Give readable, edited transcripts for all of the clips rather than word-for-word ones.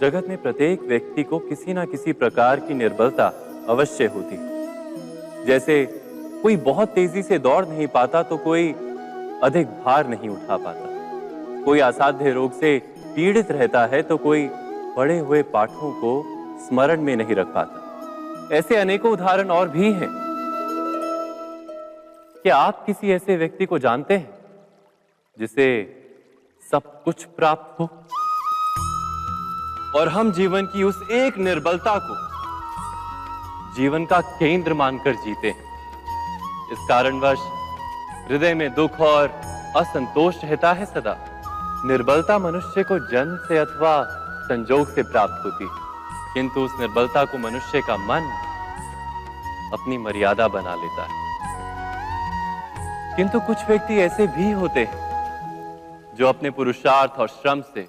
जगत में प्रत्येक व्यक्ति को किसी ना किसी प्रकार की निर्बलता अवश्य होती है। जैसे कोई बहुत तेजी से दौड़ नहीं पाता तो कोई अधिक भार नहीं उठा पाता, कोई असाध्य रोग से पीड़ित रहता है तो कोई पढ़े हुए पाठों को स्मरण में नहीं रख पाता। ऐसे अनेकों उदाहरण और भी हैं। क्या आप किसी ऐसे व्यक्ति को जानते हैं जिसे सब कुछ प्राप्त हो और हम जीवन की उस एक निर्बलता को जीवन का केंद्र मानकर जीते हैं? इस कारणवश हृदय में दुख और असंतोष रहता है सदा। निर्बलता मनुष्य को जन्म से अथवा संजोग से प्राप्त होती है, किंतु उस निर्बलता को मनुष्य का मन अपनी मर्यादा बना लेता है। किंतु कुछ व्यक्ति ऐसे भी होते हैं जो अपने पुरुषार्थ और श्रम से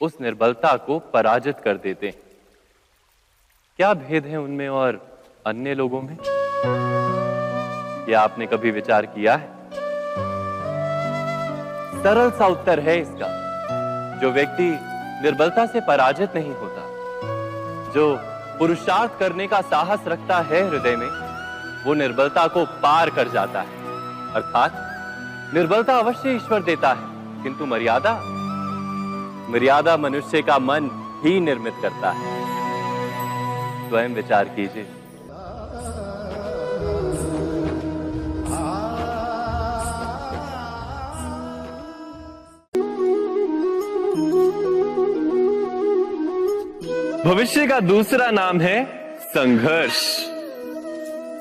उस निर्बलता को पराजित कर देते हैं। क्या भेद है उनमें और अन्य लोगों में? क्या आपने कभी विचार किया है? सरल सा उत्तर है इसका। जो व्यक्ति निर्बलता से पराजित नहीं होता, जो पुरुषार्थ करने का साहस रखता है हृदय में, वो निर्बलता को पार कर जाता है। अर्थात निर्बलता अवश्य ईश्वर देता है, किंतु मर्यादा मनुष्य का मन ही निर्मित करता है। स्वयं विचार कीजिए। भविष्य का दूसरा नाम है संघर्ष।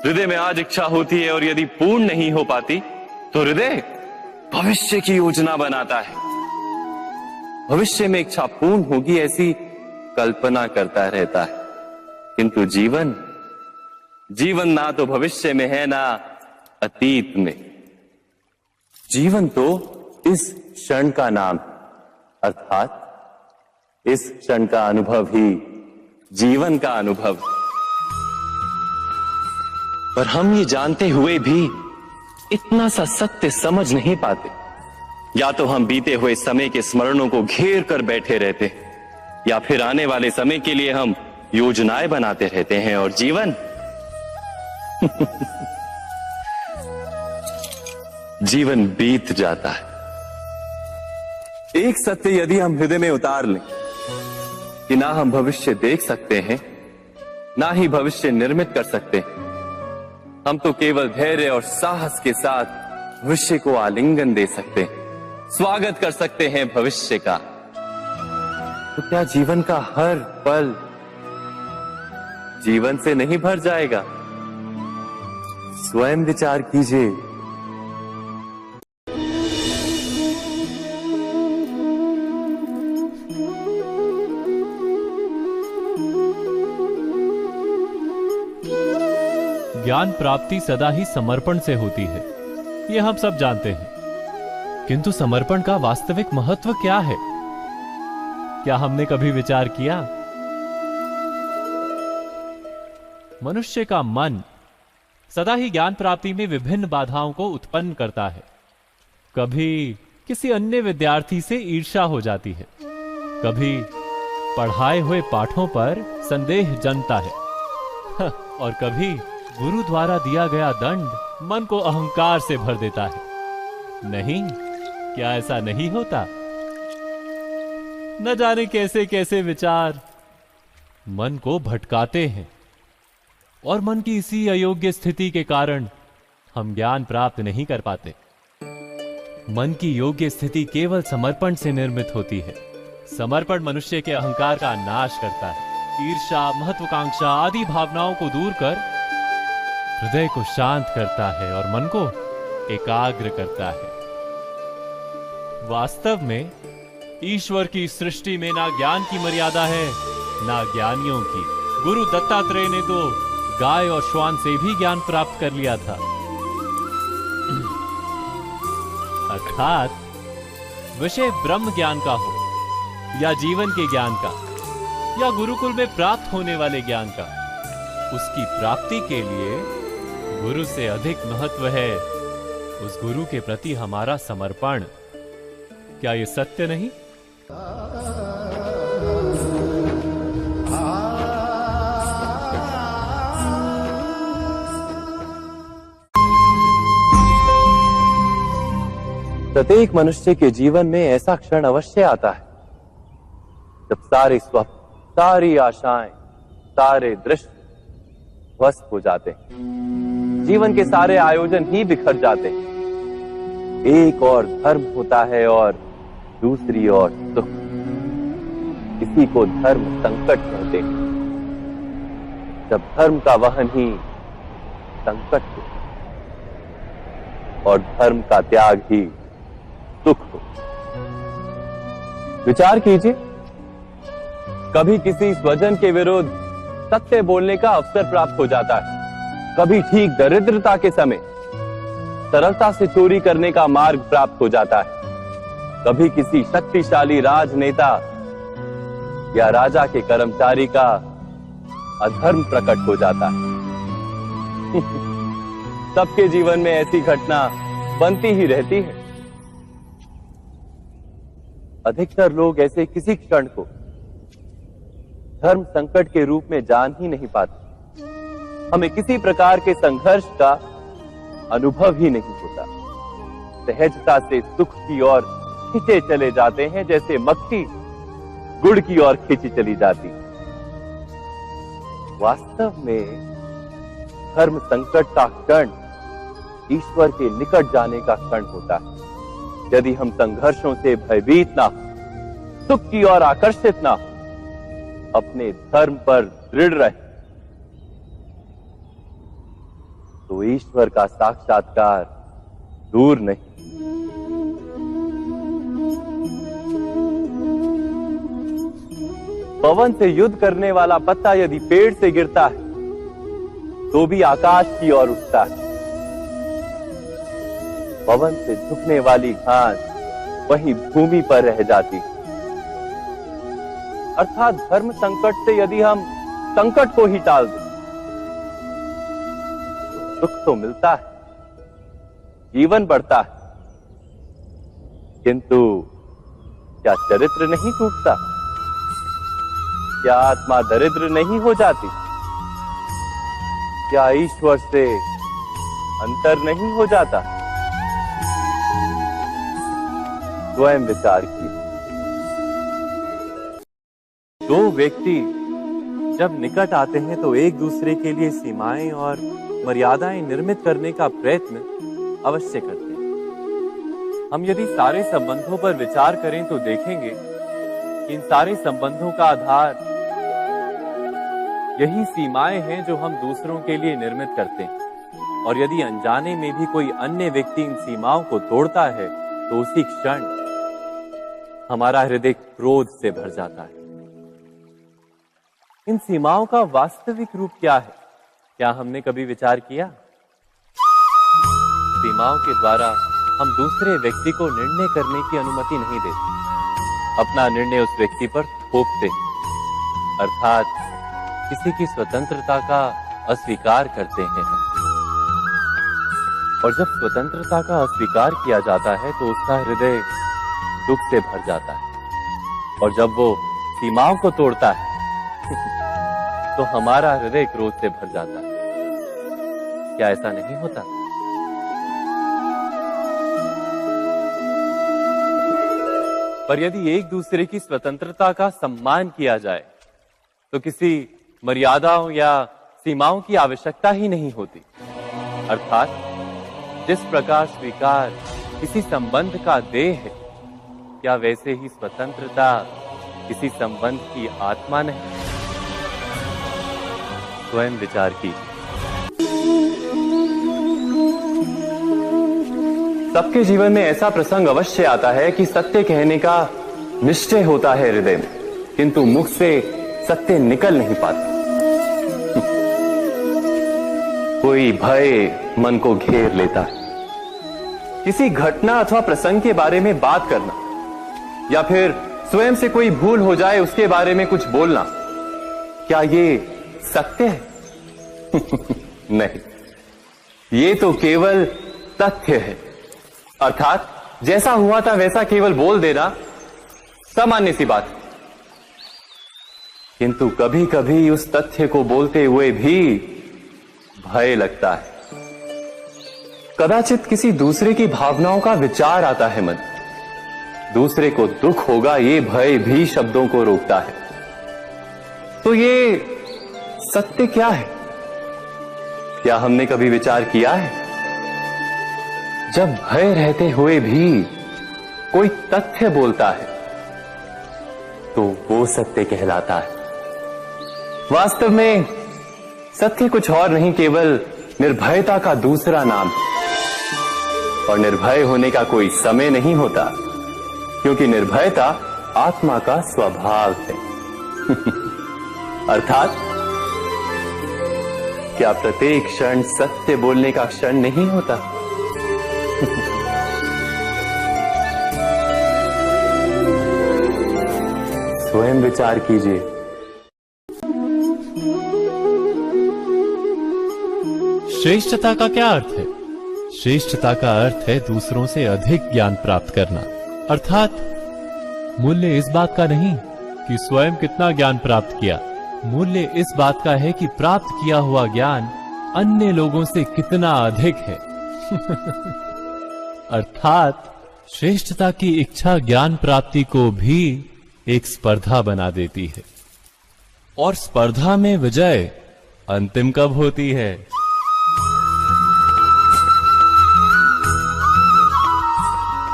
हृदय में आज इच्छा होती है और यदि पूर्ण नहीं हो पाती तो हृदय भविष्य की योजना बनाता है। भविष्य में इच्छा पूर्ण होगी ऐसी कल्पना करता रहता है, किंतु जीवन ना तो भविष्य में है ना अतीत में। जीवन तो इस क्षण का नाम, अर्थात इस क्षण का अनुभव ही जीवन का अनुभव। पर हम ये जानते हुए भी इतना सा सत्य समझ नहीं पाते। या तो हम बीते हुए समय के स्मरणों को घेर कर बैठे रहते हैं, या फिर आने वाले समय के लिए हम योजनाएं बनाते रहते हैं। और जीवन जीवन बीत जाता है। एक सत्य यदि हम हृदय में उतार लें कि ना हम भविष्य देख सकते हैं, ना ही भविष्य निर्मित कर सकते हैं, हम तो केवल धैर्य और साहस के साथ भविष्य को आलिंगन दे सकते हैं, स्वागत कर सकते हैं भविष्य का। तो क्या जीवन का हर पल जीवन से नहीं भर जाएगा? स्वयं विचार कीजिए। ज्ञान प्राप्ति सदा ही समर्पण से होती है, ये हम सब जानते हैं। किंतु समर्पण का वास्तविक महत्व क्या है? क्या हमने कभी विचार किया? मनुष्य का मन सदा ही ज्ञान प्राप्ति में विभिन्न बाधाओं को उत्पन्न करता है। कभी किसी अन्य विद्यार्थी से ईर्ष्या हो जाती है, कभी पढ़ाए हुए पाठों पर संदेह जन्मता है और कभी गुरु द्वारा दिया गया दंड मन को अहंकार से भर देता है। नहीं, क्या ऐसा नहीं होता? न जाने कैसे कैसे विचार मन को भटकाते हैं और मन की इसी अयोग्य स्थिति के कारण हम ज्ञान प्राप्त नहीं कर पाते। मन की योग्य स्थिति केवल समर्पण से निर्मित होती है। समर्पण मनुष्य के अहंकार का नाश करता है। ईर्ष्या, महत्वाकांक्षा आदि भावनाओं को दूर कर हृदय को शांत करता है और मन को एकाग्र करता है। वास्तव में ईश्वर की सृष्टि में ना ज्ञान की मर्यादा है, ना ज्ञानियों की। गुरु दत्तात्रेय ने तो गाय और श्वान से भी ज्ञान प्राप्त कर लिया था। अर्थात विषय ब्रह्म ज्ञान का हो या जीवन के ज्ञान का या गुरुकुल में प्राप्त होने वाले ज्ञान का, उसकी प्राप्ति के लिए गुरु से अधिक महत्व है उस गुरु के प्रति हमारा समर्पण। क्या यह सत्य नहीं? प्रत्येक मनुष्य के जीवन में ऐसा क्षण अवश्य आता है जब सारे स्वप्न, सारी आशाएं, सारे दृश्य ध्वस्त हो जाते हैं। जीवन के सारे आयोजन ही बिखर जाते हैं। एक और धर्म होता है और दूसरी ओर सुख। इसी को धर्म संकट कहते हैं। जब धर्म का वहन ही संकट हो और धर्म का त्याग ही सुख हो। विचार कीजिए, कभी किसी स्वजन के विरुद्ध सत्य बोलने का अवसर प्राप्त हो जाता है, कभी ठीक दरिद्रता के समय सरलता से चोरी करने का मार्ग प्राप्त हो जाता है, कभी किसी शक्तिशाली राजनेता या राजा के कर्मचारी का अधर्म प्रकट हो जाता है। सबके जीवन में ऐसी घटना बनती ही रहती है। अधिकतर लोग ऐसे किसी क्षण को धर्म संकट के रूप में जान ही नहीं पाते। हमें किसी प्रकार के संघर्ष का अनुभव ही नहीं होता। सहजता से सुख की ओर खींचे चले जाते हैं, जैसे मक्खी गुड़ की ओर खींची चली जाती। वास्तव में धर्म संकट का क्षण ईश्वर के निकट जाने का क्षण होता है। यदि हम संघर्षों से भयभीत ना हो, सुख की ओर आकर्षित ना हो, अपने धर्म पर दृढ़ रहे, तो ईश्वर का साक्षात्कार दूर नहीं। पवन से युद्ध करने वाला पत्ता यदि पेड़ से गिरता है तो भी आकाश की ओर उठता है। पवन से झुकने वाली घास वहीं भूमि पर रह जाती है। अर्थात धर्म संकट से यदि हम संकट को ही टाल दें तो सुख तो मिलता है, जीवन बढ़ता है, किंतु क्या चरित्र नहीं टूटता? क्या आत्मा दरिद्र नहीं हो जाती? क्या ईश्वर से अंतर नहीं हो जाता? स्वयं विचार कीजिए। दो व्यक्ति जब निकट आते हैं तो एक दूसरे के लिए सीमाएं और मर्यादाएं निर्मित करने का प्रयत्न अवश्य करते हैं। हम यदि सारे संबंधों पर विचार करें तो देखेंगे कि इन सारे संबंधों का आधार यही सीमाएं हैं जो हम दूसरों के लिए निर्मित करते हैं। और यदि अनजाने में भी कोई अन्य व्यक्ति इन सीमाओं को तोड़ता है तो उसी क्षण हमारा हृदय क्रोध से भर जाता है। इन सीमाओं का वास्तविक रूप क्या है? क्या हमने कभी विचार किया? सीमाओं के द्वारा हम दूसरे व्यक्ति को निर्णय करने की अनुमति नहीं देते। अपना निर्णय उस व्यक्ति पर थोपते, अर्थात किसी की स्वतंत्रता का अस्वीकार करते हैं हम। और जब स्वतंत्रता का अस्वीकार किया जाता है तो उसका हृदय दुख से भर जाता है। और जब वो सीमाओं को तोड़ता है तो हमारा हृदय क्रोध से भर जाता है। क्या ऐसा नहीं होता? पर यदि एक दूसरे की स्वतंत्रता का सम्मान किया जाए तो किसी मर्यादाओं या सीमाओं की आवश्यकता ही नहीं होती। अर्थात जिस प्रकार स्वीकार किसी संबंध का देह है, क्या वैसे ही स्वतंत्रता किसी संबंध की आत्मा नहीं? स्वयं विचार कीजिए। सबके जीवन में ऐसा प्रसंग अवश्य आता है कि सत्य कहने का निश्चय होता है हृदय में, किंतु मुख से सत्य निकल नहीं पाता। कोई भय मन को घेर लेता है। किसी घटना अथवा प्रसंग के बारे में बात करना या फिर स्वयं से कोई भूल हो जाए उसके बारे में कुछ बोलना, क्या ये सत्य है? नहीं, ये तो केवल तथ्य है। अर्थात जैसा हुआ था वैसा केवल बोल देना सामान्य सी बात है। किंतु कभी कभी उस तथ्य को बोलते हुए भी भय लगता है। कदाचित किसी दूसरे की भावनाओं का विचार आता है मन। दूसरे को दुख होगा ये भय भी शब्दों को रोकता है। तो ये सत्य क्या है? क्या हमने कभी विचार किया है? जब भय रहते हुए भी कोई तथ्य बोलता है तो वो सत्य कहलाता है। वास्तव में सत्य कुछ और नहीं, केवल निर्भयता का दूसरा नाम है। और निर्भय होने का कोई समय नहीं होता, क्योंकि निर्भयता आत्मा का स्वभाव है। अर्थात क्या प्रत्येक क्षण सत्य बोलने का क्षण नहीं होता? स्वयं विचार कीजिए। श्रेष्ठता का क्या अर्थ है? श्रेष्ठता का अर्थ है दूसरों से अधिक ज्ञान प्राप्त करना। अर्थात मूल्य इस बात का नहीं कि स्वयं कितना ज्ञान प्राप्त किया, मूल्य इस बात का है कि प्राप्त किया हुआ ज्ञान अन्य लोगों से कितना अधिक है। अर्थात श्रेष्ठता की इच्छा ज्ञान प्राप्ति को भी एक स्पर्धा बना देती है। और स्पर्धा में विजय अंतिम कब होती है?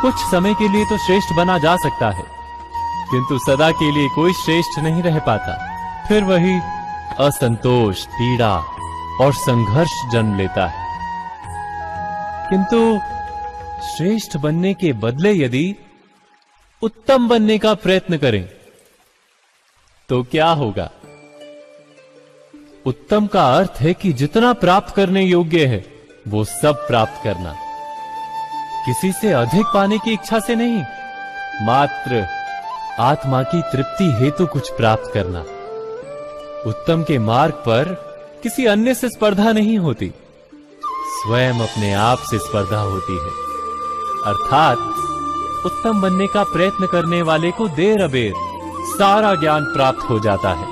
कुछ समय के लिए तो श्रेष्ठ बना जा सकता है, किंतु सदा के लिए कोई श्रेष्ठ नहीं रह पाता। फिर वही असंतोष, पीड़ा और संघर्ष जन्म लेता है। किंतु श्रेष्ठ बनने के बदले यदि उत्तम बनने का प्रयत्न करें तो क्या होगा? उत्तम का अर्थ है कि जितना प्राप्त करने योग्य है वो सब प्राप्त करना, किसी से अधिक पाने की इच्छा से नहीं, मात्र आत्मा की तृप्ति हेतु कुछ प्राप्त करना। उत्तम के मार्ग पर किसी अन्य से स्पर्धा नहीं होती, स्वयं अपने आप से स्पर्धा होती है। अर्थात उत्तम बनने का प्रयत्न करने वाले को देर अबेर सारा ज्ञान प्राप्त हो जाता है,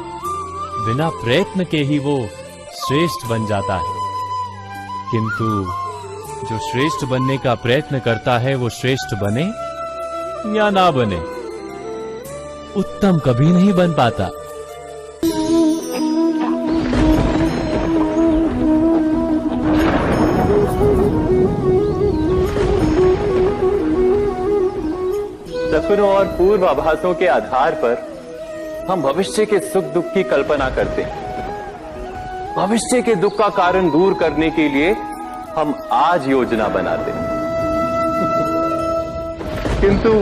बिना प्रयत्न के ही वो श्रेष्ठ बन जाता है। किंतु जो श्रेष्ठ बनने का प्रयत्न करता है वो श्रेष्ठ बने या ना बने, उत्तम कभी नहीं बन पाता। सपनों और पूर्वाभासों के आधार पर हम भविष्य के सुख दुख की कल्पना करते हैं। भविष्य के दुख का कारण दूर करने के लिए हम आज योजना बनाते हैं। किंतु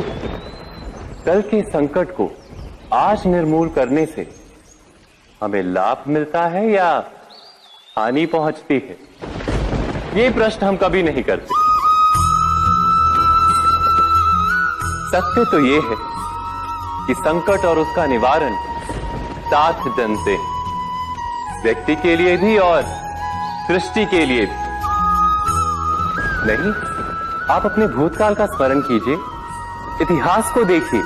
कल के संकट को आज निर्मूल करने से हमें लाभ मिलता है या हानि पहुंचती है, ये प्रश्न हम कभी नहीं करते। सत्य तो ये है कि संकट और उसका निवारण साथ जन से, व्यक्ति के लिए भी और सृष्टि के लिए भी। नहीं, आप अपने भूतकाल का स्मरण कीजिए, इतिहास को देखिए,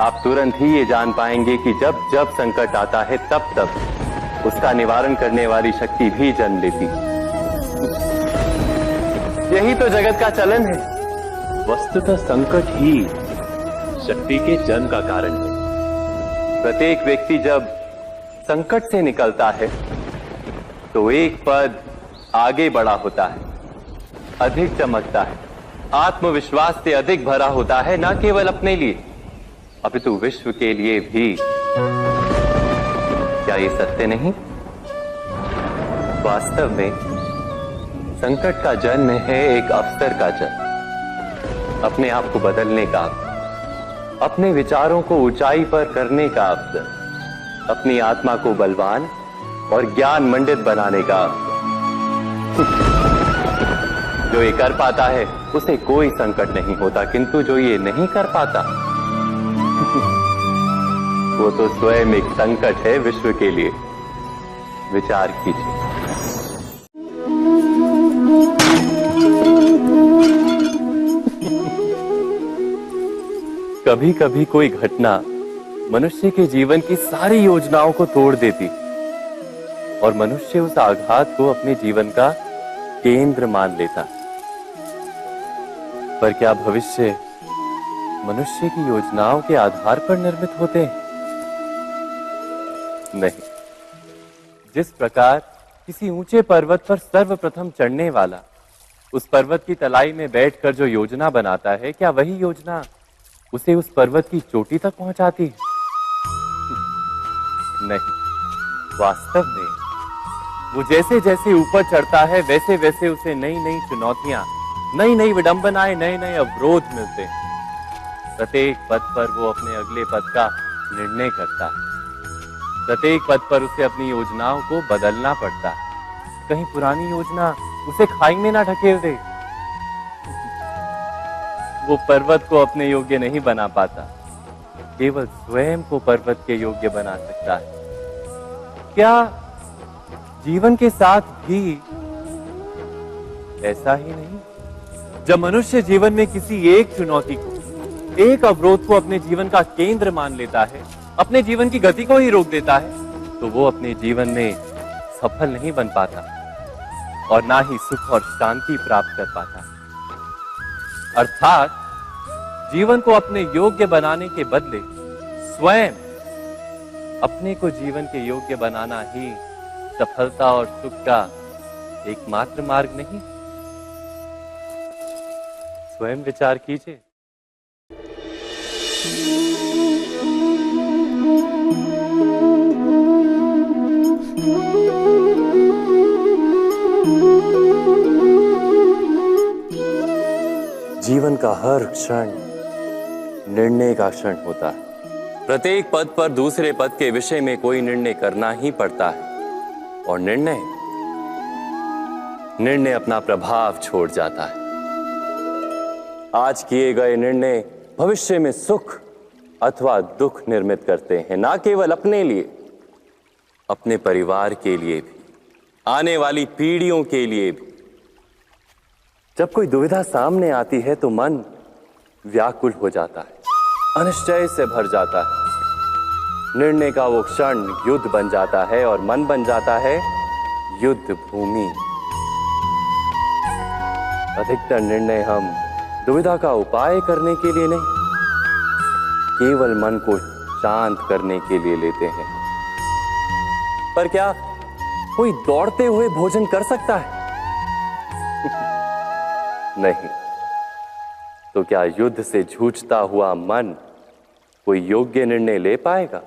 आप तुरंत ही ये जान पाएंगे कि जब जब संकट आता है तब तब उसका निवारण करने वाली शक्ति भी जन्म लेती है। यही तो जगत का चलन है। वस्तुतः संकट ही शक्ति के जन्म का कारण है। प्रत्येक व्यक्ति जब संकट से निकलता है तो एक पद आगे बढ़ा होता है, अधिक चमकता है, आत्मविश्वास से अधिक भरा होता है, न केवल अपने लिए अपितु विश्व के लिए भी। क्या ये सत्य नहीं? वास्तव में संकट का जन्म है एक अवसर का जन्म, अपने आप को बदलने का, अपने विचारों को ऊंचाई पर करने का अवसर, अपनी आत्मा को बलवान और ज्ञान मंडित बनाने का अवसर। जो ये कर पाता है उसे कोई संकट नहीं होता, किंतु जो ये नहीं कर पाता वो तो स्वयं एक संकट है विश्व के लिए। विचार कीजिए। कभी कभी कोई घटना मनुष्य के जीवन की सारी योजनाओं को तोड़ देती और मनुष्य उस आघात को अपने जीवन का केंद्र मान लेता। पर क्या भविष्य मनुष्य की योजनाओं के आधार पर निर्मित होते हैं? नहीं। जिस प्रकार किसी ऊंचे पर्वत पर सर्वप्रथम चढ़ने वाला उस पर्वत की तलाई में बैठकर जो योजना बनाता है, क्या वही योजना उसे उस पर्वत की चोटी तक पहुंचाती है? नहीं। वास्तव में वो जैसे जैसे ऊपर चढ़ता है वैसे वैसे उसे नई नई चुनौतियां, नई नई विडंबनाएं, नए नए अवरोध मिलते हैं। प्रत्येक पद पर वो अपने अगले पद का निर्णय करता है। प्रत्येक पद पर उसे अपनी योजनाओं को बदलना पड़ता है। कहीं पुरानी योजना उसे खाई में ना ढकेल दे। वो पर्वत को अपने योग्य नहीं बना पाता, केवल स्वयं को पर्वत के योग्य बना सकता है। क्या जीवन के साथ भी ऐसा ही नहीं? जब मनुष्य जीवन में किसी एक चुनौती को, एक अवरोध को अपने जीवन का केंद्र मान लेता है, अपने जीवन की गति को ही रोक देता है, तो वो अपने जीवन में सफल नहीं बन पाता और ना ही सुख और शांति प्राप्त कर पाता। अर्थात जीवन को अपने योग्य बनाने के बदले स्वयं अपने को जीवन के योग्य बनाना ही सफलता और सुख का एकमात्र मार्ग नहीं। स्वयं विचार कीजिए। जीवन का हर क्षण निर्णय का क्षण होता है। प्रत्येक पद पर दूसरे पद के विषय में कोई निर्णय करना ही पड़ता है और निर्णय अपना प्रभाव छोड़ जाता है। आज किए गए निर्णय भविष्य में सुख अथवा दुख निर्मित करते हैं, ना केवल अपने लिए, अपने परिवार के लिए भी, आने वाली पीढ़ियों के लिए भी। जब कोई दुविधा सामने आती है तो मन व्याकुल हो जाता है, अनिश्चय से भर जाता है। निर्णय का वो क्षण युद्ध बन जाता है और मन बन जाता है युद्ध भूमि। अधिकतर निर्णय हम दुविधा का उपाय करने के लिए नहीं, केवल मन को शांत करने के लिए लेते हैं। पर क्या कोई दौड़ते हुए भोजन कर सकता है? नहीं। तो क्या युद्ध से जूझता हुआ मन कोई योग्य निर्णय ले पाएगा?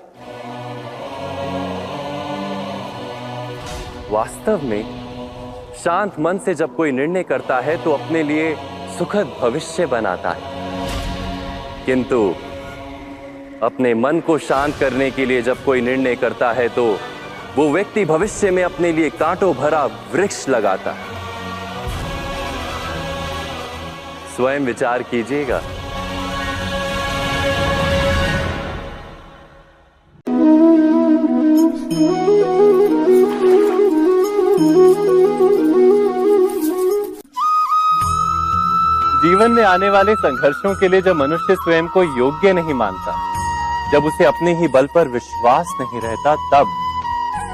वास्तव में शांत मन से जब कोई निर्णय करता है तो अपने लिए सुखद भविष्य बनाता है, किंतु अपने मन को शांत करने के लिए जब कोई निर्णय करता है तो वो व्यक्ति भविष्य में अपने लिए कांटों भरा वृक्ष लगाता है। स्वयं विचार कीजिएगा। जीवन में आने वाले संघर्षों के लिए जब मनुष्य स्वयं को योग्य नहीं मानता, जब उसे अपने ही बल पर विश्वास नहीं रहता, तब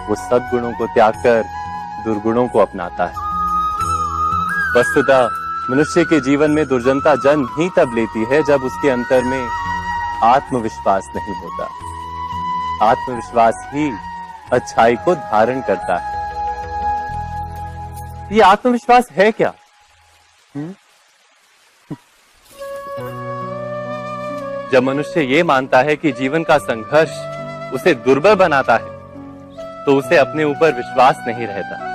वो सद्गुणों को त्याग कर दुर्गुणों को अपनाता है। वस्तुतः मनुष्य के जीवन में दुर्जनता जन्म ही तब लेती है जब उसके अंतर में आत्मविश्वास नहीं होता। आत्मविश्वास ही अच्छाई को धारण करता है। ये आत्मविश्वास है क्या? जब मनुष्य ये मानता है कि जीवन का संघर्ष उसे दुर्बल बनाता है, तो उसे अपने ऊपर विश्वास नहीं रहता।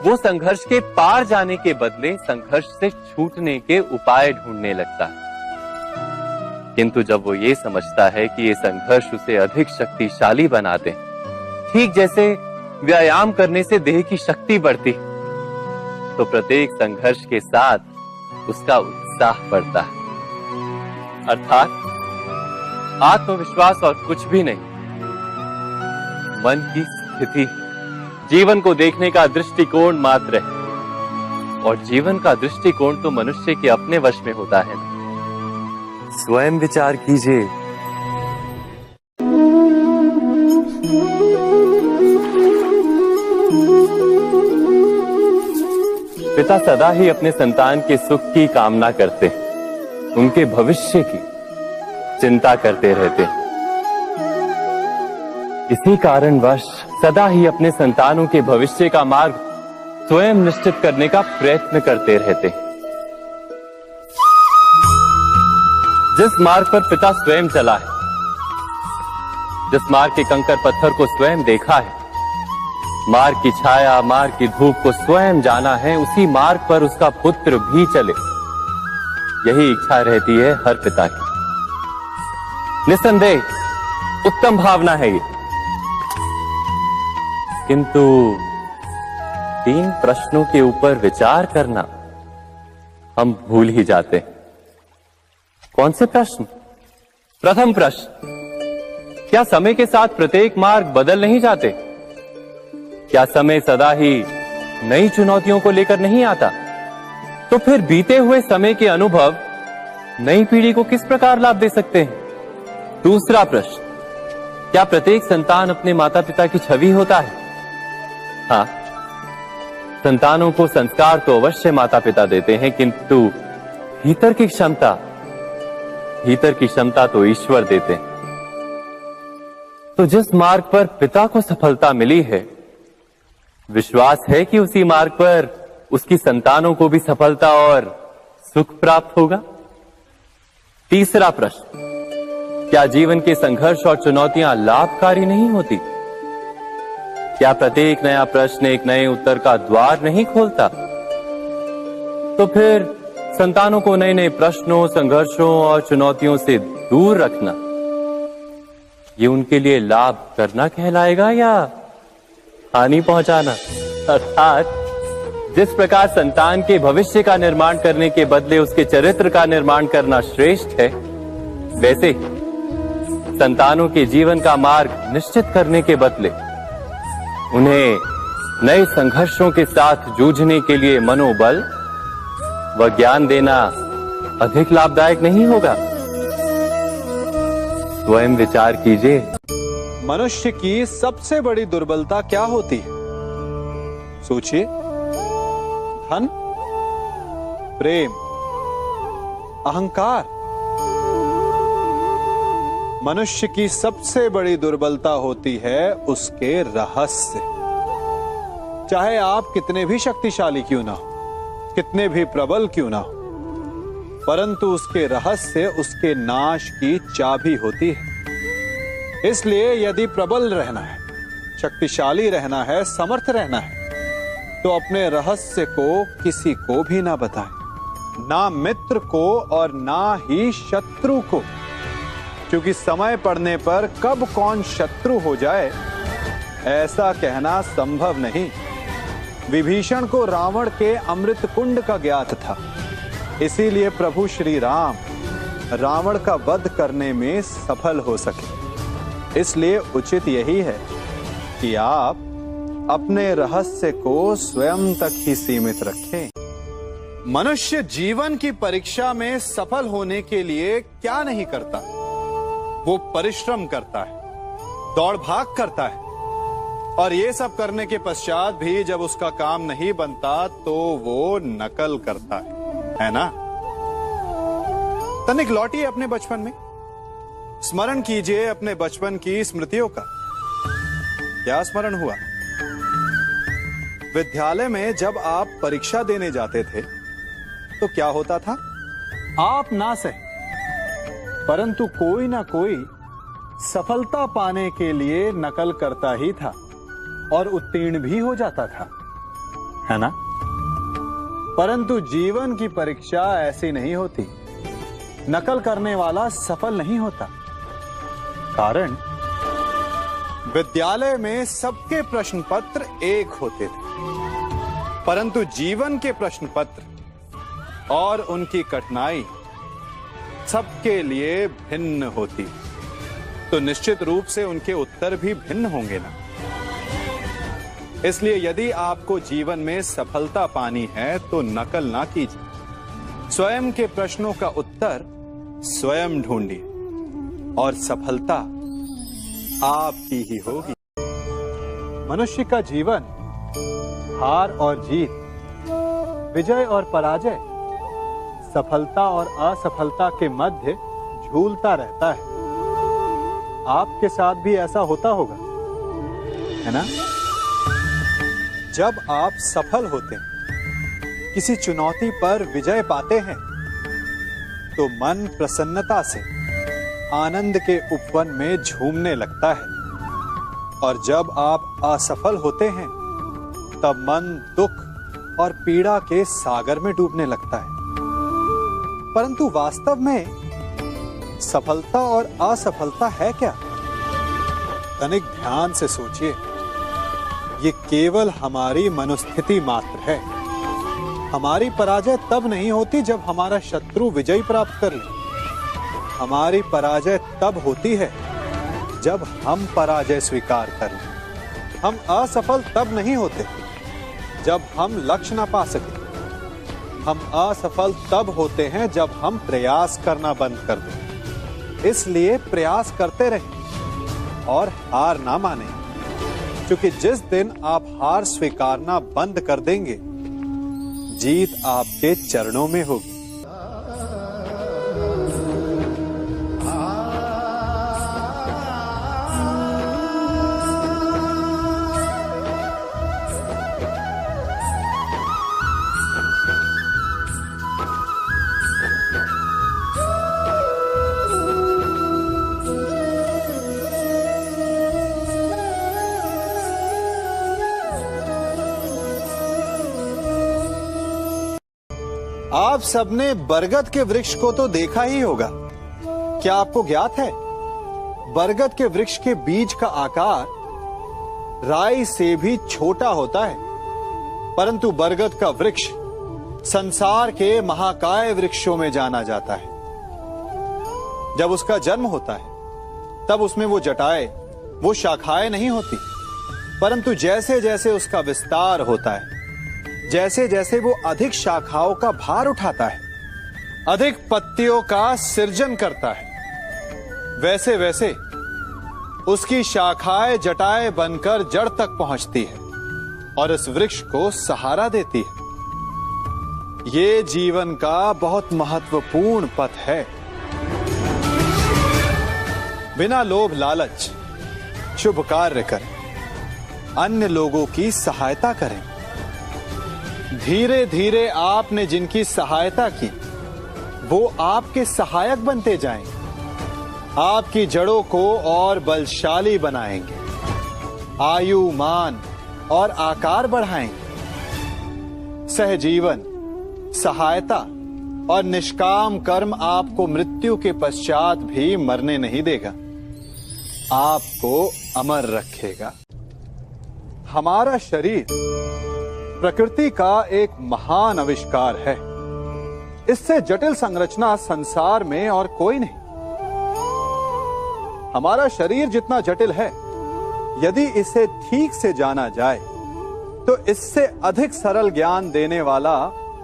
वो संघर्ष के पार जाने के बदले संघर्ष से छूटने के उपाय ढूंढने लगता है। किंतु जब वो ये समझता है कि ये संघर्ष उसे अधिक शक्तिशाली बनाते हैं, ठीक जैसे व्यायाम करने से देह की शक्ति बढ़ती, तो प्रत्येक संघर्ष के साथ उसका उत्साह बढ़ता है। अर्थात आत्मविश्वास और कुछ भी नहीं, मन की स्थिति, जीवन को देखने का दृष्टिकोण मात्र है। और जीवन का दृष्टिकोण तो मनुष्य के अपने वश में होता है। स्वयं विचार कीजिए। पिता सदा ही अपने संतान के सुख की कामना करते, उनके भविष्य की चिंता करते रहते। इसी कारणवश सदा ही अपने संतानों के भविष्य का मार्ग स्वयं निश्चित करने का प्रयत्न करते रहते। जिस मार्ग पर पिता स्वयं चला है, जिस मार्ग के कंकर पत्थर को स्वयं देखा है, मार्ग की छाया, मार्ग की धूप को स्वयं जाना है, उसी मार्ग पर उसका पुत्र भी चले, यही इच्छा रहती है हर पिता की। निस्संदेह उत्तम भावना है ये, किंतु 3 प्रश्नों के ऊपर विचार करना हम भूल ही जाते हैं। कौन से प्रश्न? प्रथम प्रश्न, क्या समय के साथ प्रत्येक मार्ग बदल नहीं जाते? क्या समय सदा ही नई चुनौतियों को लेकर नहीं आता? तो फिर बीते हुए समय के अनुभव नई पीढ़ी को किस प्रकार लाभ दे सकते हैं? दूसरा प्रश्न, क्या प्रत्येक संतान अपने माता पिता की छवि होता है? हाँ, संतानों को संस्कार तो अवश्य माता पिता देते हैं, किंतु भीतर की क्षमता तो ईश्वर देते हैं। तो जिस मार्ग पर पिता को सफलता मिली है, विश्वास है कि उसी मार्ग पर उसकी संतानों को भी सफलता और सुख प्राप्त होगा। तीसरा प्रश्न, क्या जीवन के संघर्ष और चुनौतियां लाभकारी नहीं होती? क्या प्रत्येक नया प्रश्न एक नए उत्तर का द्वार नहीं खोलता? तो फिर संतानों को नए नए प्रश्नों, संघर्षों और चुनौतियों से दूर रखना, ये उनके लिए लाभ करना कहलाएगा या हानि पहुंचाना? अर्थात जिस प्रकार संतान के भविष्य का निर्माण करने के बदले उसके चरित्र का निर्माण करना श्रेष्ठ है, वैसे ही संतानों के जीवन का मार्ग निश्चित करने के बदले उन्हें नए संघर्षों के साथ जूझने के लिए मनोबल व ज्ञान देना अधिक लाभदायक नहीं होगा? स्वयं विचार कीजिए। मनुष्य की सबसे बड़ी दुर्बलता क्या होती है? सोचिए। धन, प्रेम, अहंकार। मनुष्य की सबसे बड़ी दुर्बलता होती है उसके रहस्य। चाहे आप कितने भी शक्तिशाली क्यों ना हो, कितने भी प्रबल क्यों ना हो, परंतु उसके रहस्य उसके नाश की चाबी होती है। इसलिए यदि प्रबल रहना है, शक्तिशाली रहना है, समर्थ रहना है, तो अपने रहस्य को किसी को भी ना बताएं, ना मित्र को और ना ही शत्रु को, क्योंकि समय पड़ने पर कब कौन शत्रु हो जाए ऐसा कहना संभव नहीं। विभीषण को रावण के अमृत कुंड का ज्ञात था, इसीलिए प्रभु श्री राम रावण का वध करने में सफल हो सके। इसलिए उचित यही है कि आप अपने रहस्य को स्वयं तक ही सीमित रखें। मनुष्य जीवन की परीक्षा में सफल होने के लिए क्या नहीं करता? वो परिश्रम करता है, दौड़ भाग करता है, और ये सब करने के पश्चात भी जब उसका काम नहीं बनता तो वो नकल करता है ना? तनिक लौटिए अपने बचपन में, स्मरण कीजिए अपने बचपन की स्मृतियों का। क्या स्मरण हुआ? विद्यालय में जब आप परीक्षा देने जाते थे तो क्या होता था? आप ना सहे, परंतु कोई ना कोई सफलता पाने के लिए नकल करता ही था और उत्तीर्ण भी हो जाता था, है ना? परंतु जीवन की परीक्षा ऐसी नहीं होती। नकल करने वाला सफल नहीं होता। कारण विद्यालय में सबके प्रश्न पत्र एक होते थे, परंतु जीवन के प्रश्न पत्र और उनकी कठिनाई सबके लिए भिन्न होती, तो निश्चित रूप से उनके उत्तर भी भिन्न होंगे ना। इसलिए यदि आपको जीवन में सफलता पानी है तो नकल ना कीजिए, स्वयं के प्रश्नों का उत्तर स्वयं ढूंढिए और सफलता आपकी ही होगी। मनुष्य का जीवन हार और जीत विजय और पराजय, सफलता और असफलता के मध्य झूलता रहता है। आपके साथ भी ऐसा होता होगा, है ना? जब आप सफल होते हैं, किसी चुनौती पर विजय पाते हैं, तो मन प्रसन्नता से आनंद के उपवन में झूमने लगता है। और जब आप असफल होते हैं, तब मन दुख और पीड़ा के सागर में डूबने लगता है। परंतु वास्तव में सफलता और असफलता है क्या? तनिक ध्यान से सोचिए। ये केवल हमारी मनोस्थिति मात्र है। हमारी पराजय तब नहीं होती जब हमारा शत्रु विजय प्राप्त कर ले। हमारी पराजय तब होती है जब हम पराजय स्वीकार कर लें। हम असफल तब नहीं होते जब हम लक्ष्य ना पा सके। हम असफल तब होते हैं जब हम प्रयास करना बंद कर दें। इसलिए प्रयास करते रहें और हार ना माने, क्योंकि जिस दिन आप हार स्वीकारना बंद कर देंगे, जीत आपके चरणों में होगी। आप सबने बरगद के वृक्ष को तो देखा ही होगा। क्या आपको ज्ञात है, बरगद के वृक्ष के बीज का आकार राई से भी छोटा होता है, परंतु बरगद का वृक्ष संसार के महाकाय वृक्षों में जाना जाता है। जब उसका जन्म होता है, तब उसमें वो जटाएं, वो शाखाएं नहीं होती, परंतु जैसे जैसे उसका विस्तार होता है, जैसे जैसे वो अधिक शाखाओं का भार उठाता है, अधिक पत्तियों का सृजन करता है, वैसे वैसे उसकी शाखाएं जटाएं बनकर जड़ तक पहुंचती है और इस वृक्ष को सहारा देती है। ये जीवन का बहुत महत्वपूर्ण पथ है। बिना लोभ लालच शुभ कार्य करें, अन्य लोगों की सहायता करें। धीरे धीरे आपने जिनकी सहायता की, वो आपके सहायक बनते जाएं, आपकी जड़ों को और बलशाली बनाएंगे, आयु मान और आकार बढ़ाएंगे। सहजीवन, सहायता और निष्काम कर्म आपको मृत्यु के पश्चात भी मरने नहीं देगा, आपको अमर रखेगा। हमारा शरीर प्रकृति का एक महान आविष्कार है। इससे जटिल संरचना संसार में और कोई नहीं। हमारा शरीर जितना जटिल है, यदि इसे ठीक से जाना जाए तो इससे अधिक सरल ज्ञान देने वाला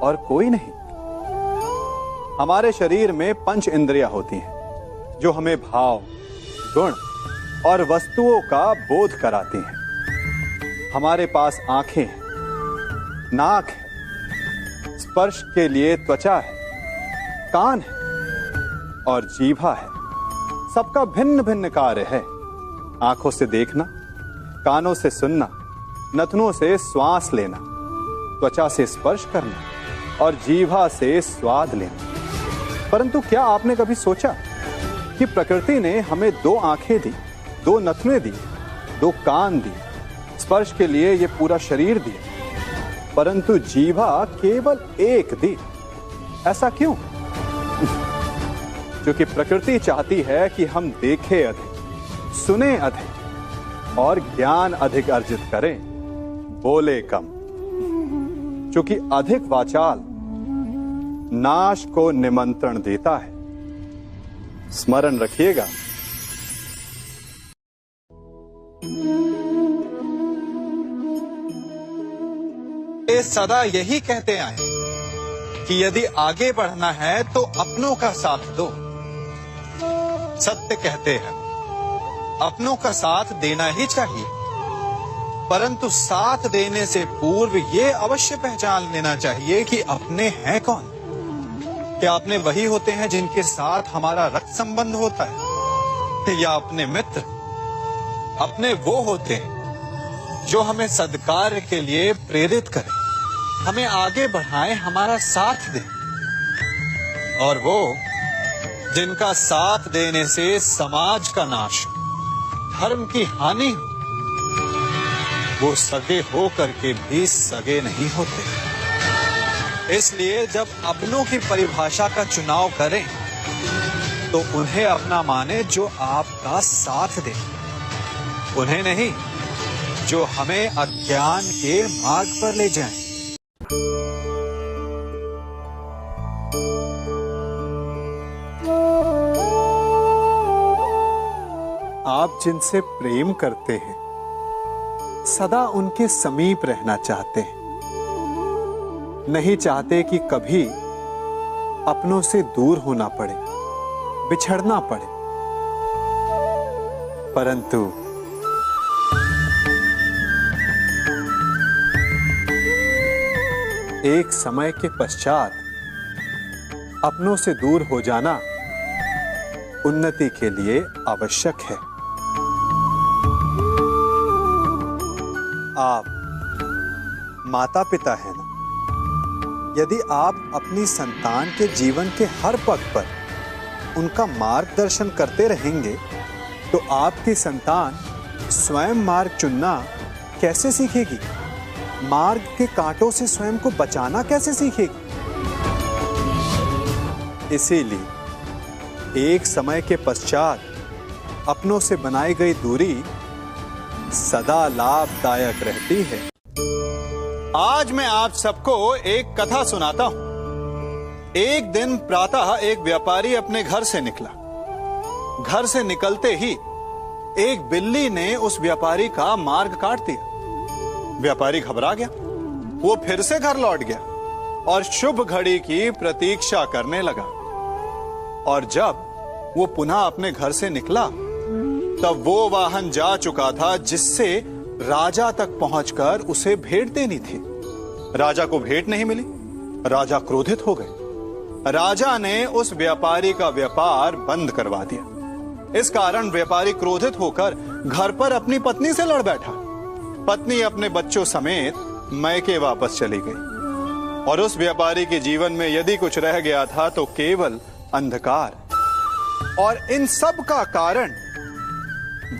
और कोई नहीं। हमारे शरीर में 5 इंद्रियां होती हैं, जो हमें भाव, गुण और वस्तुओं का बोध कराती हैं। हमारे पास आंखें हैं, नाक है, स्पर्श के लिए त्वचा है, कान है और जीभा है। सबका भिन्न भिन्न कार्य है। आंखों से देखना, कानों से सुनना, नथनों से श्वास लेना, त्वचा से स्पर्श करना और जीभा से स्वाद लेना। परंतु क्या आपने कभी सोचा कि प्रकृति ने हमें 2 आंखें दी, 2 नथने दी, 2 कान दी, स्पर्श के लिए ये पूरा शरीर दिया, परंतु जीभा केवल 1 दी? ऐसा क्यों? क्योंकि प्रकृति चाहती है कि हम देखें अधिक, सुने अधिक और ज्ञान अधिक अर्जित करें, बोले कम। क्योंकि अधिक वाचाल नाश को निमंत्रण देता है। स्मरण रखिएगा। ये सदा यही कहते आए कि यदि आगे बढ़ना है तो अपनों का साथ दो। सत्य कहते हैं, अपनों का साथ देना ही चाहिए। परंतु साथ देने से पूर्व ये अवश्य पहचान लेना चाहिए कि अपने हैं कौन। क्या अपने वही होते हैं जिनके साथ हमारा रक्त संबंध होता है, या अपने मित्र? अपने वो होते हैं जो हमें सद्कार्य के लिए प्रेरित करें, हमें आगे बढ़ाएं, हमारा साथ दें। और वो जिनका साथ देने से समाज का नाश, धर्म की हानि हो, वो सगे हो करके भी सगे नहीं होते। इसलिए जब अपनों की परिभाषा का चुनाव करें तो उन्हें अपना माने जो आपका साथ दे, उन्हें नहीं जो हमें अज्ञान के मार्ग पर ले जाएं। आप जिनसे प्रेम करते हैं सदा उनके समीप रहना चाहते हैं, नहीं चाहते कि कभी अपनों से दूर होना पड़े, बिछड़ना पड़े। परंतु एक समय के पश्चात अपनों से दूर हो जाना उन्नति के लिए आवश्यक है। आप माता पिता हैं ना, यदि आप अपनी संतान के जीवन के हर पग पर उनका मार्गदर्शन करते रहेंगे तो आपकी संतान स्वयं मार्ग चुनना कैसे सीखेगी? मार्ग के कांटों से स्वयं को बचाना कैसे सीखेगी? इसीलिए एक समय के पश्चात अपनों से बनाई गई दूरी सदा लाभदायक रहती है। आज मैं आप सबको एक कथा सुनाता हूं। एक दिन प्रातः एक व्यापारी अपने घर से निकला। घर से निकलते ही एक बिल्ली ने उस व्यापारी का मार्ग काट दिया। व्यापारी घबरा गया, वो फिर से घर लौट गया और शुभ घड़ी की प्रतीक्षा करने लगा। और जब वो पुनः अपने घर से निकला तब वो वाहन जा चुका था जिससे राजा तक पहुंचकर उसे भेंट देनी थी। राजा को भेंट नहीं मिली। राजा क्रोधित हो गए। राजा ने उस व्यापारी का व्यापार बंद करवा दिया। इस कारण व्यापारी क्रोधित होकर घर पर अपनी पत्नी से लड़ बैठा। पत्नी अपने बच्चों समेत मैके वापस चली गई और उस व्यापारी के जीवन में यदि कुछ रह गया था तो केवल अंधकार। और इन सब का कारण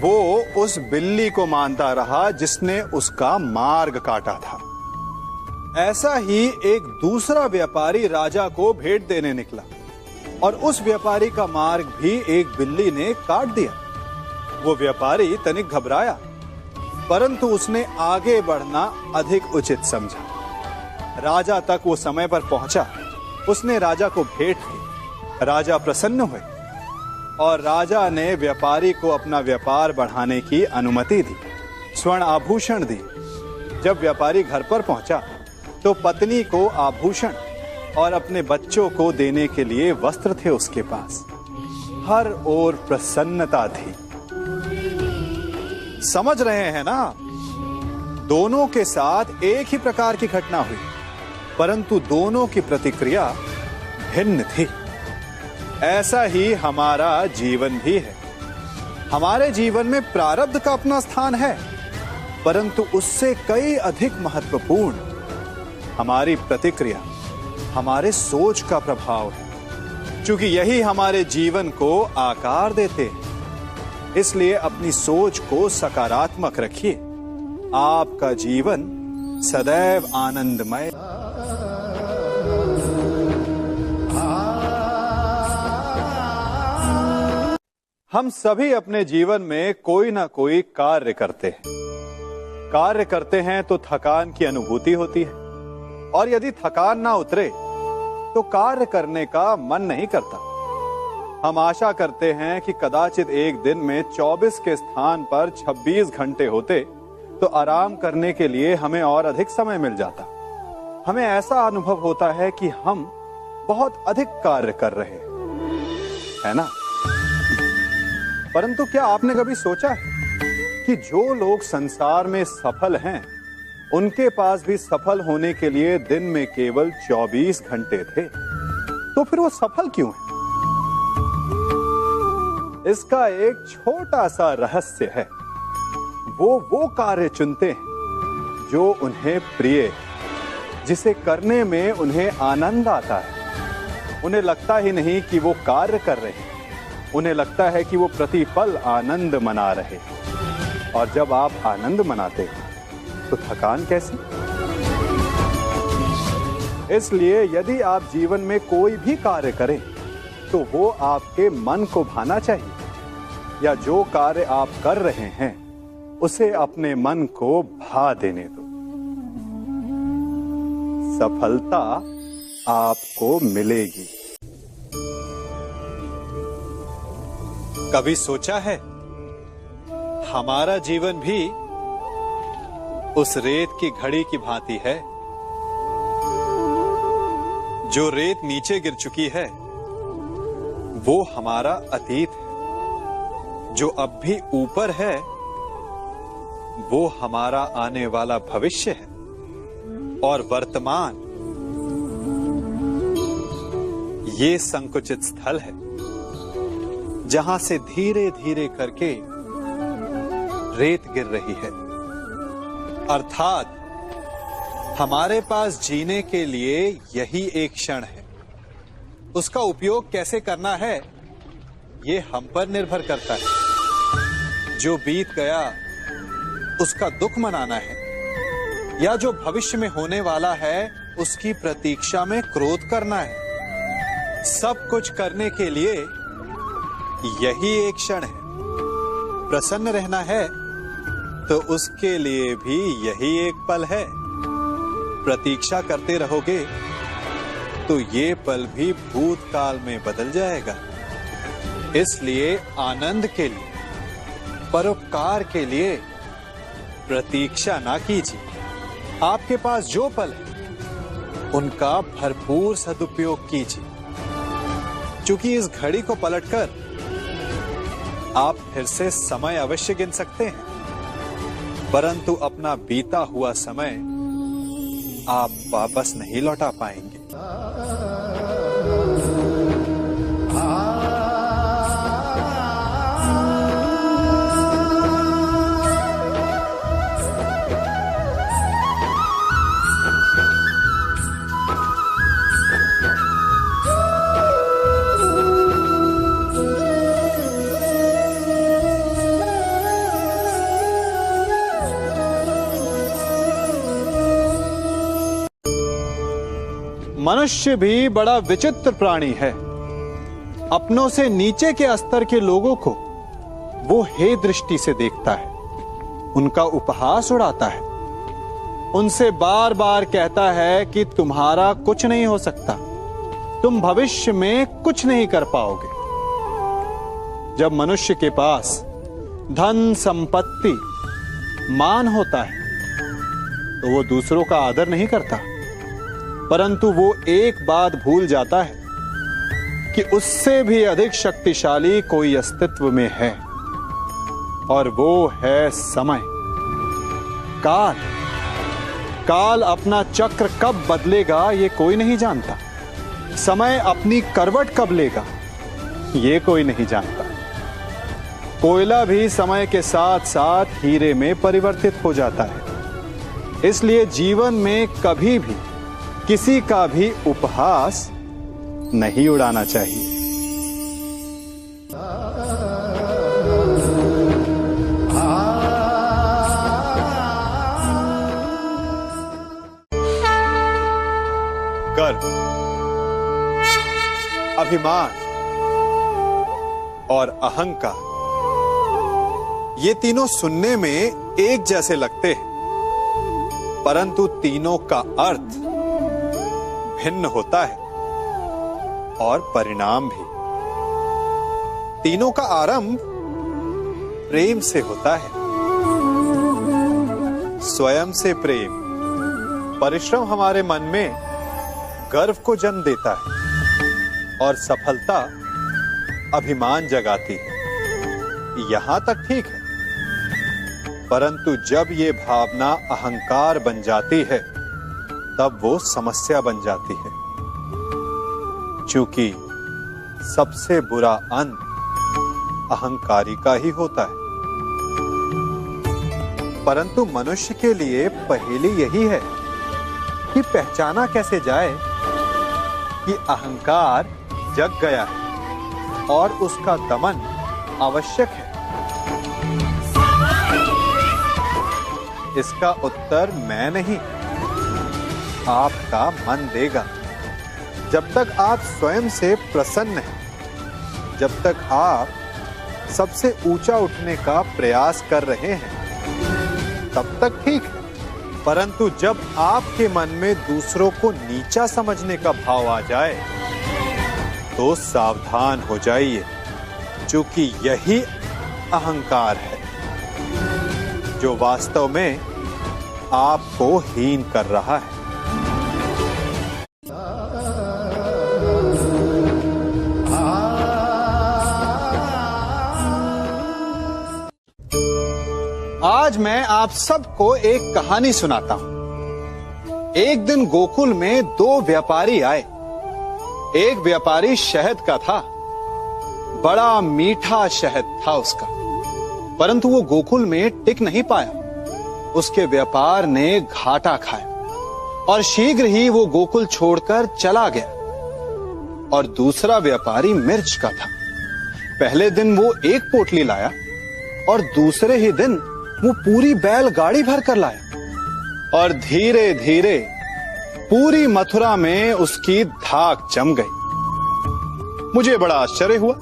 वो उस बिल्ली को मानता रहा जिसने उसका मार्ग काटा था। ऐसा ही एक दूसरा व्यापारी राजा को भेंट देने निकला और उस व्यापारी का मार्ग भी एक बिल्ली ने काट दिया। वो व्यापारी तनिक घबराया, परंतु उसने आगे बढ़ना अधिक उचित समझा। राजा तक वो समय पर पहुंचा। उसने राजा को भेंट दी। राजा प्रसन्न हुए और राजा ने व्यापारी को अपना व्यापार बढ़ाने की अनुमति दी, स्वर्ण आभूषण दी। जब व्यापारी घर पर पहुंचा तो पत्नी को आभूषण और अपने बच्चों को देने के लिए वस्त्र थे उसके पास। हर ओर प्रसन्नता थी। समझ रहे हैं ना? दोनों के साथ एक ही प्रकार की घटना हुई, परंतु दोनों की प्रतिक्रिया भिन्न थी। ऐसा ही हमारा जीवन भी है। हमारे जीवन में प्रारब्ध का अपना स्थान है, परंतु उससे कई अधिक महत्वपूर्ण हमारी प्रतिक्रिया, हमारे सोच का प्रभाव है, क्योंकि यही हमारे जीवन को आकार देते हैं। इसलिए अपनी सोच को सकारात्मक रखिए। आपका जीवन सदैव आनंदमय। हम सभी अपने जीवन में कोई ना कोई कार्य करते हैं। कार्य करते हैं तो थकान की अनुभूति होती है और यदि थकान ना उतरे तो कार्य करने का मन नहीं करता। हम आशा करते हैं कि कदाचित एक दिन में 24 के स्थान पर 26 घंटे होते तो आराम करने के लिए हमें और अधिक समय मिल जाता। हमें ऐसा अनुभव होता है कि हम बहुत अधिक कार्य कर रहे हैं, है ना? परंतु क्या आपने कभी सोचा है कि जो लोग संसार में सफल हैं, उनके पास भी सफल होने के लिए दिन में केवल 24 घंटे थे। तो फिर वो सफल क्यों हैं? इसका एक छोटा सा रहस्य है। वो कार्य चुनते हैं जो उन्हें प्रिय है, जिसे करने में उन्हें आनंद आता है। उन्हें लगता ही नहीं कि वो कार्य कर रहे हैं, उन्हें लगता है कि वो प्रतिपल आनंद मना रहे हैं। और जब आप आनंद मनाते हैं तो थकान कैसी? इसलिए यदि आप जीवन में कोई भी कार्य करें तो वो आपके मन को भाना चाहिए, या जो कार्य आप कर रहे हैं उसे अपने मन को भा देने दो। सफलता आपको मिलेगी। कभी सोचा है हमारा जीवन भी उस रेत की घड़ी की भांति है? जो रेत नीचे गिर चुकी है वो हमारा अतीत है, जो अब भी ऊपर है वो हमारा आने वाला भविष्य है, और वर्तमान ये संकुचित स्थल है जहां से धीरे धीरे करके रेत गिर रही है। अर्थात हमारे पास जीने के लिए यही एक क्षण है। उसका उपयोग कैसे करना है ये हम पर निर्भर करता है। जो बीत गया उसका दुख मनाना है, या जो भविष्य में होने वाला है उसकी प्रतीक्षा में क्रोध करना है। सब कुछ करने के लिए यही एक क्षण है। प्रसन्न रहना है तो उसके लिए भी यही एक पल है। प्रतीक्षा करते रहोगे तो ये पल भी भूतकाल में बदल जाएगा। इसलिए आनंद के लिए, परोपकार के लिए प्रतीक्षा ना कीजिए। आपके पास जो पल है उनका भरपूर सदुपयोग कीजिए, क्योंकि इस घड़ी को पलटकर आप फिर से समय अवश्य गिन सकते हैं, परंतु अपना बीता हुआ समय आप वापस नहीं लौटा पाएंगे। मनुष्य भी बड़ा विचित्र प्राणी है। अपनों से नीचे के स्तर के लोगों को वो हे दृष्टि से देखता है, उनका उपहास उड़ाता है, उनसे बार बार कहता है कि तुम्हारा कुछ नहीं हो सकता, तुम भविष्य में कुछ नहीं कर पाओगे। जब मनुष्य के पास धन, संपत्ति, मान होता है तो वो दूसरों का आदर नहीं करता, परंतु वो एक बात भूल जाता है कि उससे भी अधिक शक्तिशाली कोई अस्तित्व में है, और वो है समय। काल काल अपना चक्र कब बदलेगा ये कोई नहीं जानता। समय अपनी करवट कब लेगा ये कोई नहीं जानता। कोयला भी समय के साथ साथ हीरे में परिवर्तित हो जाता है। इसलिए जीवन में कभी भी किसी का भी उपहास नहीं उड़ाना चाहिए। गर्व, अभिमान और अहंकार, ये तीनों सुनने में एक जैसे लगते हैं, परंतु तीनों का अर्थ भिन्न होता है और परिणाम भी। तीनों का आरंभ प्रेम से होता है। स्वयं से प्रेम, परिश्रम हमारे मन में गर्व को जन्म देता है, और सफलता अभिमान जगाती है। यहां तक ठीक है, परंतु जब ये भावना अहंकार बन जाती है तब वो समस्या बन जाती है, क्योंकि सबसे बुरा अंत अहंकारी का ही होता है। परंतु मनुष्य के लिए पहेली यही है कि पहचाना कैसे जाए कि अहंकार जग गया है और उसका दमन आवश्यक है। इसका उत्तर मैं नहीं, आपका मन देगा। जब तक आप स्वयं से प्रसन्न हैं, जब तक आप सबसे ऊंचा उठने का प्रयास कर रहे हैं, तब तक ठीक है। परंतु जब आपके मन में दूसरों को नीचा समझने का भाव आ जाए तो सावधान हो जाइए, क्योंकि यही अहंकार है जो वास्तव में आपको हीन कर रहा है। आज मैं आप सबको एक कहानी सुनाता हूं। एक दिन गोकुल में दो व्यापारी आए। एक व्यापारी शहद का था, बड़ा मीठा शहद था उसका, परंतु वो गोकुल में टिक नहीं पाया। उसके व्यापार ने घाटा खाया और शीघ्र ही वो गोकुल छोड़कर चला गया। और दूसरा व्यापारी मिर्च का था। पहले दिन वो एक पोटली लाया और दूसरे ही दिन वो पूरी बैलगाड़ी भर कर लाया। और धीरे धीरे पूरी मथुरा में उसकी धाक जम गई। मुझे बड़ा आश्चर्य हुआ,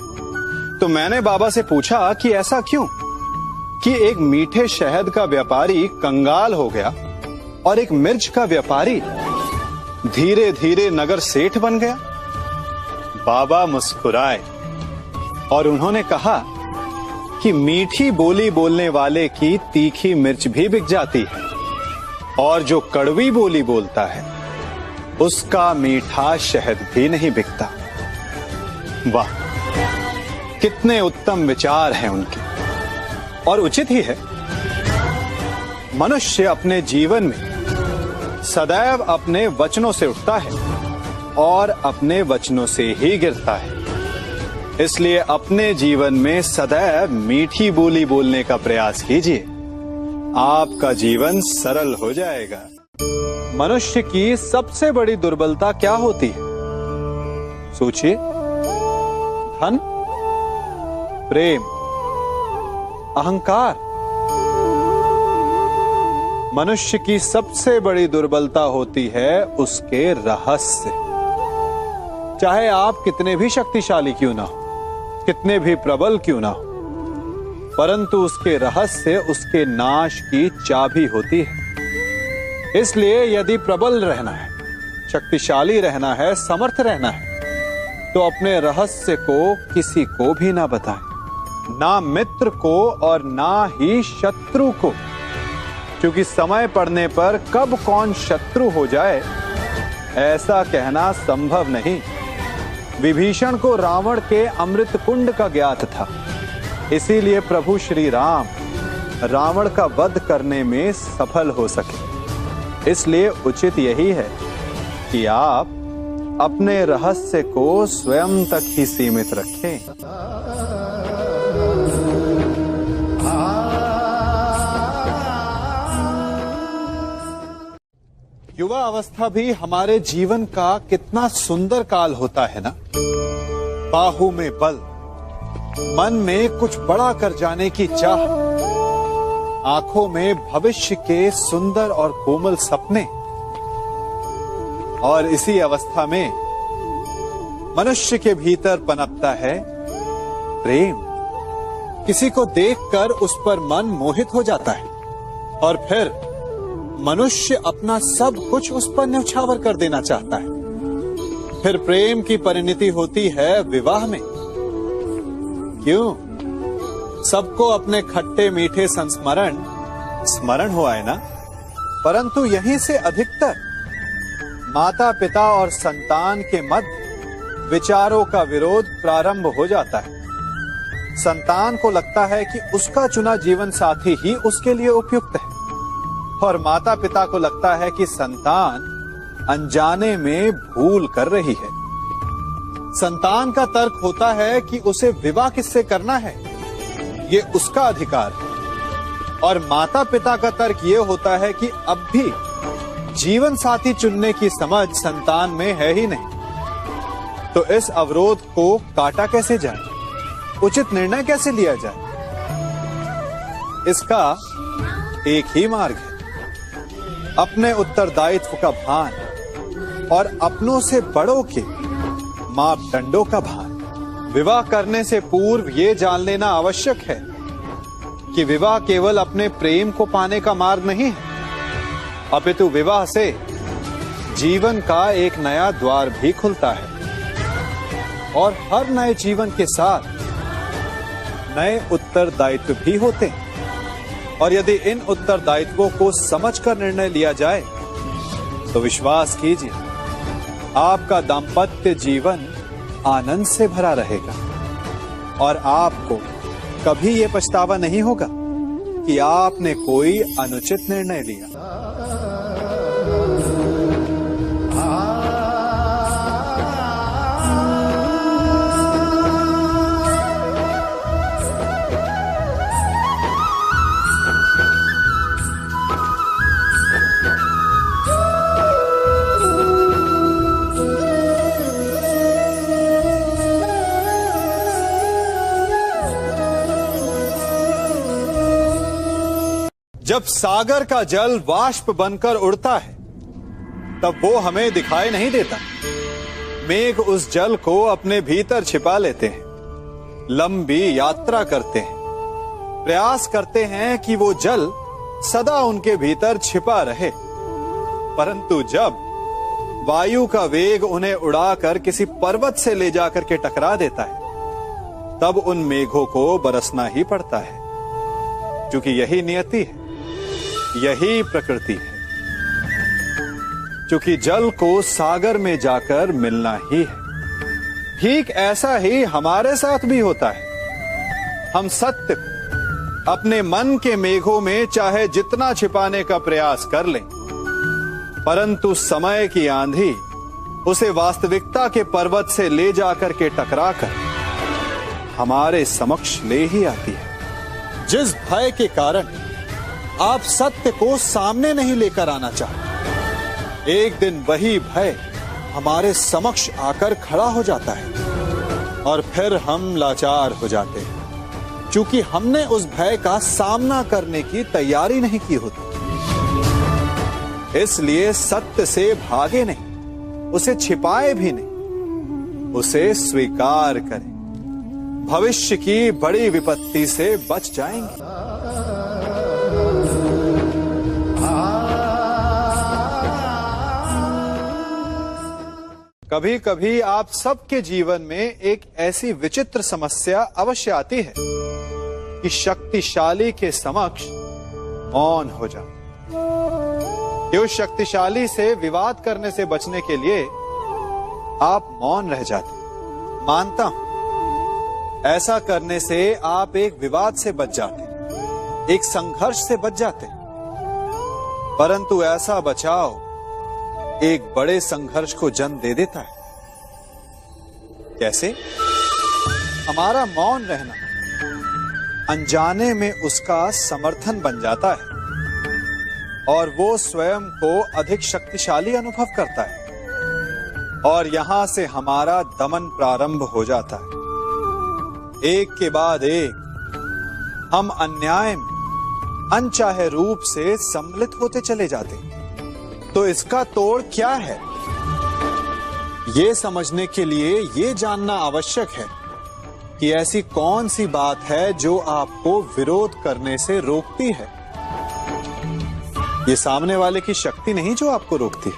तो मैंने बाबा से पूछा कि ऐसा क्यों कि एक मीठे शहद का व्यापारी कंगाल हो गया और एक मिर्च का व्यापारी धीरे धीरे नगर सेठ बन गया। बाबा मुस्कुराए और उन्होंने कहा कि मीठी बोली बोलने वाले की तीखी मिर्च भी बिक जाती है, और जो कड़वी बोली बोलता है उसका मीठा शहद भी नहीं बिकता। वाह, कितने उत्तम विचार हैं उनके, और उचित ही है। मनुष्य अपने जीवन में सदैव अपने वचनों से उठता है और अपने वचनों से ही गिरता है। इसलिए अपने जीवन में सदैव मीठी बोली बोलने का प्रयास कीजिए, आपका जीवन सरल हो जाएगा। मनुष्य की सबसे बड़ी दुर्बलता क्या होती है? सोचिए। धन, प्रेम, अहंकार। मनुष्य की सबसे बड़ी दुर्बलता होती है उसके रहस्य। चाहे आप कितने भी शक्तिशाली क्यों ना हो, कितने भी प्रबल क्यों ना हो, परंतु उसके रहस्य उसके नाश की चाबी होती है। इसलिए यदि प्रबल रहना है, शक्तिशाली रहना है, समर्थ रहना है, तो अपने रहस्य को किसी को भी ना बताएं, ना मित्र को और ना ही शत्रु को, क्योंकि समय पड़ने पर कब कौन शत्रु हो जाए ऐसा कहना संभव नहीं। विभीषण को रावण के अमृत कुंड का ज्ञात था, इसीलिए प्रभु श्री राम रावण का वध करने में सफल हो सके। इसलिए उचित यही है कि आप अपने रहस्य को स्वयं तक ही सीमित रखें। युवा अवस्था भी हमारे जीवन का कितना सुंदर काल होता है ना। बाहु में बल, मन में कुछ बड़ा कर जाने की चाह, आंखों में भविष्य के सुंदर और कोमल सपने। और इसी अवस्था में मनुष्य के भीतर पनपता है प्रेम। किसी को देखकर उस पर मन मोहित हो जाता है और फिर मनुष्य अपना सब कुछ उस पर न्यौछावर कर देना चाहता है। फिर प्रेम की परिणति होती है विवाह में। क्यों? सबको अपने खट्टे मीठे संस्मरण स्मरण हुआ है ना। परंतु यहीं से अधिकतर माता पिता और संतान के मध्य विचारों का विरोध प्रारंभ हो जाता है। संतान को लगता है कि उसका चुना जीवन साथी ही उसके लिए उपयुक्त है, और माता पिता को लगता है कि संतान अनजाने में भूल कर रही है। संतान का तर्क होता है कि उसे विवाह किससे करना है, ये उसका अधिकार है, और माता पिता का तर्क ये होता है कि अब भी जीवन साथी चुनने की समझ संतान में है ही नहीं। तो इस अवरोध को काटा कैसे जाए, उचित निर्णय कैसे लिया जाए? इसका एक ही मार्ग है, अपने उत्तरदायित्व का भान और अपनों से बड़ों के मापदंडों का भान। विवाह करने से पूर्व यह जान लेना आवश्यक है कि विवाह केवल अपने प्रेम को पाने का मार्ग नहीं है, अपितु विवाह से जीवन का एक नया द्वार भी खुलता है, और हर नए जीवन के साथ नए उत्तरदायित्व भी होते हैं। और यदि इन उत्तरदायित्वों को समझकर निर्णय लिया जाए तो विश्वास कीजिए, आपका दाम्पत्य जीवन आनंद से भरा रहेगा, और आपको कभी यह पछतावा नहीं होगा कि आपने कोई अनुचित निर्णय लिया। जब सागर का जल वाष्प बनकर उड़ता है तब वो हमें दिखाई नहीं देता। मेघ उस जल को अपने भीतर छिपा लेते हैं, लंबी यात्रा करते हैं, प्रयास करते हैं कि वो जल सदा उनके भीतर छिपा रहे, परंतु जब वायु का वेग उन्हें उड़ाकर किसी पर्वत से ले जाकर के टकरा देता है, तब उन मेघों को बरसना ही पड़ता है, क्योंकि यही नियति है, यही प्रकृति है। क्योंकि जल को सागर में जाकर मिलना ही है। ठीक ऐसा ही हमारे साथ भी होता है। हम सत्य को अपने मन के मेघों में चाहे जितना छिपाने का प्रयास कर लें, परंतु समय की आंधी उसे वास्तविकता के पर्वत से ले जाकर के टकराकर हमारे समक्ष ले ही आती है। जिस भय के कारण आप सत्य को सामने नहीं लेकर आना चाहते, एक दिन वही भय हमारे समक्ष आकर खड़ा हो जाता है, और फिर हम लाचार हो जाते हैं, क्योंकि हमने उस भय का सामना करने की तैयारी नहीं की होती। इसलिए सत्य से भागे नहीं, उसे छिपाए भी नहीं, उसे स्वीकार करें। भविष्य की बड़ी विपत्ति से बच जाएंगे। कभी कभी आप सबके जीवन में एक ऐसी विचित्र समस्या अवश्य आती है कि शक्तिशाली के समक्ष मौन हो जाओ। कि उस शक्तिशाली से विवाद करने से बचने के लिए आप मौन रह जाते। मानता हूं, ऐसा करने से आप एक विवाद से बच जाते, एक संघर्ष से बच जाते, परंतु ऐसा बचाव एक बड़े संघर्ष को जन्म दे देता है। कैसे? हमारा मौन रहना अनजाने में उसका समर्थन बन जाता है, और वो स्वयं को अधिक शक्तिशाली अनुभव करता है, और यहां से हमारा दमन प्रारंभ हो जाता है। एक के बाद एक हम अन्याय में अनचाहे रूप से सम्मिलित होते चले जाते हैं। तो इसका तोड़ क्या है? ये समझने के लिए ये जानना आवश्यक है कि ऐसी कौन सी बात है जो आपको विरोध करने से रोकती है। ये सामने वाले की शक्ति नहीं जो आपको रोकती है,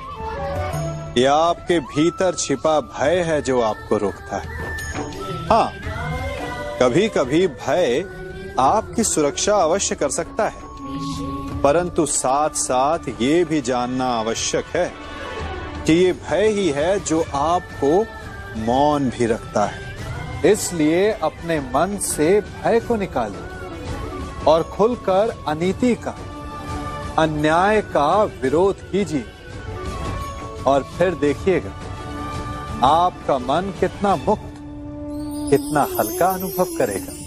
ये आपके भीतर छिपा भय है जो आपको रोकता है। हाँ, कभी कभी भय आपकी सुरक्षा अवश्य कर सकता है, परंतु साथ साथ ये भी जानना आवश्यक है कि ये भय ही है जो आपको मौन भी रखता है, इसलिए अपने मन से भय को निकालिए और खुलकर अनीति का, अन्याय का विरोध कीजिए और फिर देखिएगा आपका मन कितना मुक्त, कितना हल्का अनुभव करेगा।